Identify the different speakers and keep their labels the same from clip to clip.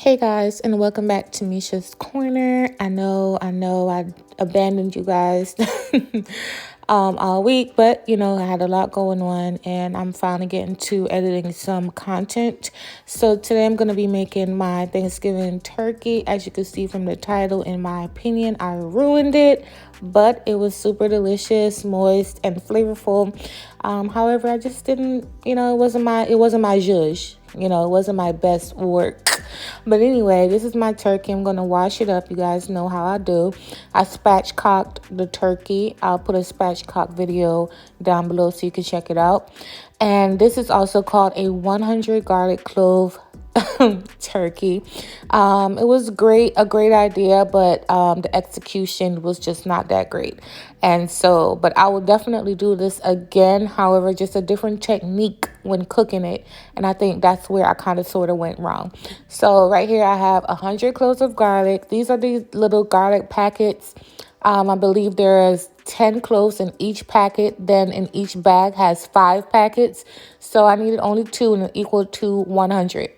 Speaker 1: Hey guys, and welcome back to Misha's Corner. I know I abandoned you guys all week, but I had a lot going on and I'm finally getting to editing some content. So today I'm going to be making my Thanksgiving turkey. As you can see from the title, in my opinion, I ruined it, but it was super delicious, moist, and flavorful. However, I just didn't, it wasn't my zhuzh. It wasn't my best work. But anyway, this is my turkey. I'm going to wash it up. You guys know how I do. I spatchcocked the turkey. I'll put a spatchcock video down below so you can check it out. And this is also called a 100 garlic clove turkey. It was a great idea, but the execution was just not that great. And so, but I will definitely do this again. However, just a different technique when cooking it. And I think that's where I kind of sort of went wrong. So right here, I have 100 cloves of garlic. These are these little garlic packets. I believe there is 10 cloves in each packet. Then in each bag has 5 packets. So I needed only 2 and equal to 100.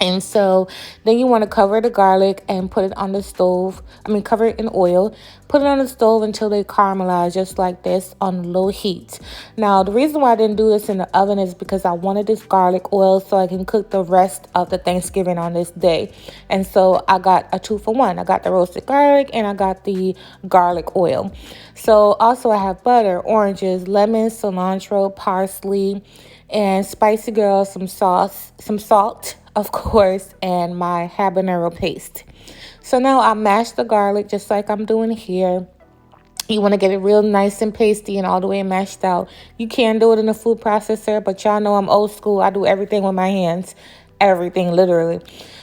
Speaker 1: And so then you want to cover the garlic and put it on the stove. Cover it in oil. Put it on the stove until they caramelize, just like this, on low heat. Now, the reason why I didn't do this in the oven is because I wanted this garlic oil so I can cook the rest of the Thanksgiving on this day. And so I got a 2-for-1. I got the roasted garlic and I got the garlic oil. So also I have butter, oranges, lemons, cilantro, parsley, and Spicy Girl, some salt, of course, and my habanero paste. So now I mash the garlic just like I'm doing here. You want to get it real nice and pasty and all the way mashed out. You can do it in a food processor, but y'all know I'm old school. I do everything with my hands. Everything, literally.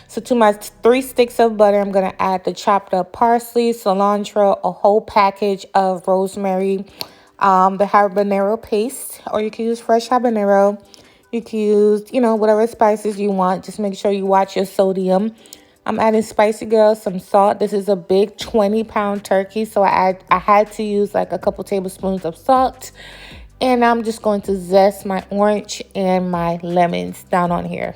Speaker 1: So to my 3 sticks of butter, I'm going to add the chopped up parsley, cilantro, a whole package of rosemary, the habanero paste, or you can use fresh habanero. You can use, whatever spices you want. Just make sure you watch your sodium. I'm adding Spicy Girl, some salt. This is a big 20-pound turkey, so I had to use like a couple tablespoons of salt. And I'm just going to zest my orange and my lemons down on here.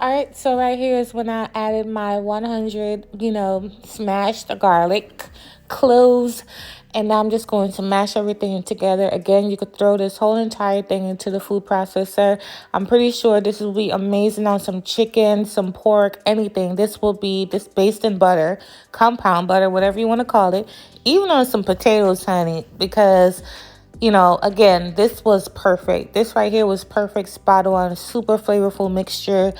Speaker 1: Alright, so right here is when I added my 100, smashed garlic, cloves, and now I'm just going to mash everything together. Again, you could throw this whole entire thing into the food processor. I'm pretty sure this will be amazing on some chicken, some pork, anything. This will be based in butter, compound butter, whatever you want to call it. Even on some potatoes, honey, because again, this was perfect. This right here was perfect, spot on, super flavorful mixture,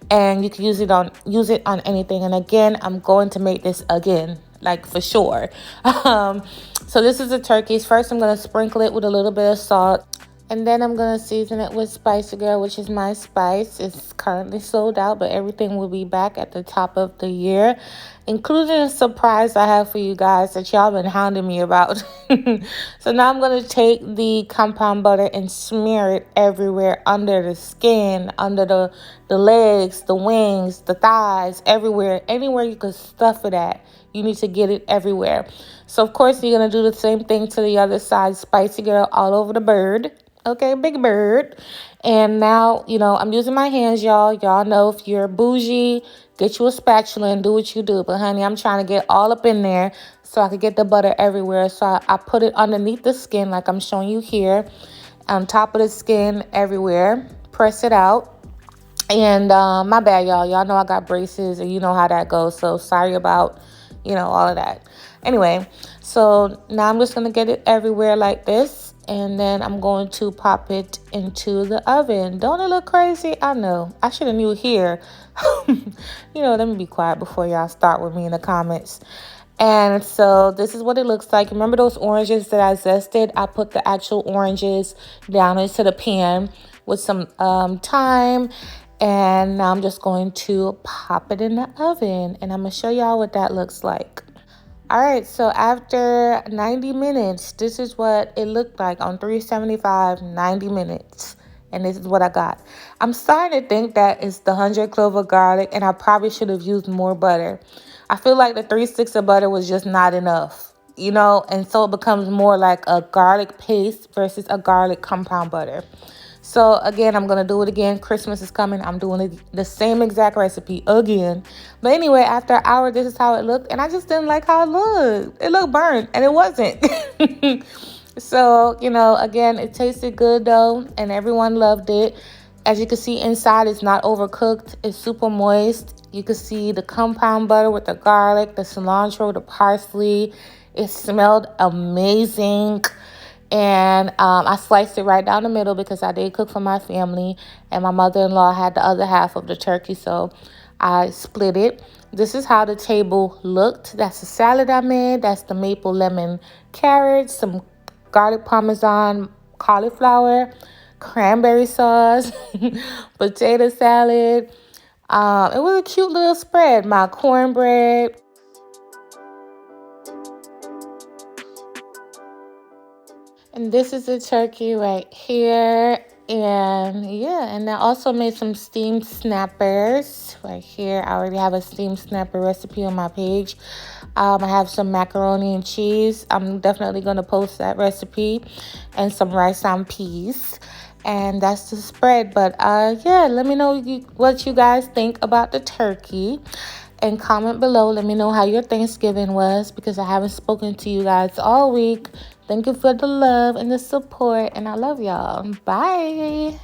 Speaker 1: and you can use it on anything. And again, I'm going to make this again, like for sure. So this is the turkeys. First, I'm going to sprinkle it with a little bit of salt. And then I'm going to season it with Spicy Girl, which is my spice. It's currently sold out, but everything will be back at the top of the year, including a surprise I have for you guys that y'all been hounding me about. So now I'm going to take the compound butter and smear it everywhere, under the skin, under the legs, the wings, the thighs, everywhere. Anywhere you can stuff it at, you need to get it everywhere. So, of course, you're going to do the same thing to the other side. Spicy Girl all over the bird. Okay, big bird. And now, I'm using my hands, y'all. Y'all know if you're bougie, get you a spatula and do what you do. But, honey, I'm trying to get all up in there so I can get the butter everywhere. So I put it underneath the skin like I'm showing you here. On top of the skin, everywhere. Press it out. And my bad, y'all. Y'all know I got braces and you know how that goes. So sorry about, all of that. Anyway, so now I'm just going to get it everywhere like this. And then I'm going to pop it into the oven. Don't it look crazy? I know. I should have knew here. Let me be quiet before y'all start with me in the comments. And so this is what it looks like. Remember those oranges that I zested? I put the actual oranges down into the pan with some thyme And now I'm just going to pop it in the oven, and I'm going to show y'all what that looks like. All right, so after 90 minutes, this is what it looked like on 375, 90 minutes. And this is what I got. I'm starting to think that it's the 100 clove of garlic, and I probably should have used more butter. I feel like the 3 sticks of butter was just not enough, you know, and so it becomes more like a garlic paste versus a garlic compound butter. So again, I'm going to do it again. Christmas is coming. I'm doing the same exact recipe again. But anyway, after an hour, this is how it looked. And I just didn't like how it looked. It looked burnt, and it wasn't. So, you know, again, it tasted good though, and everyone loved it. As you can see inside, it's not overcooked. It's super moist. You can see the compound butter with the garlic, the cilantro, the parsley. It smelled amazing. And I sliced it right down the middle because I did cook for my family, and my mother-in-law had the other half of the turkey, so I split it. This is how the table looked. That's the salad I made. That's the maple lemon carrots, some garlic parmesan, cauliflower, cranberry sauce, potato salad. It was a cute little spread. My cornbread. And this is the turkey right here. And yeah, and I also made some steamed snappers right here. I already have a steamed snapper recipe on my page. I have some macaroni and cheese. I'm definitely going to post that recipe, and some rice and peas. And that's the spread. But yeah, let me know what you guys think about the turkey. And comment below. Let me know how your Thanksgiving was, because I haven't spoken to you guys all week. Thank you for the love and the support, and I love y'all. Bye.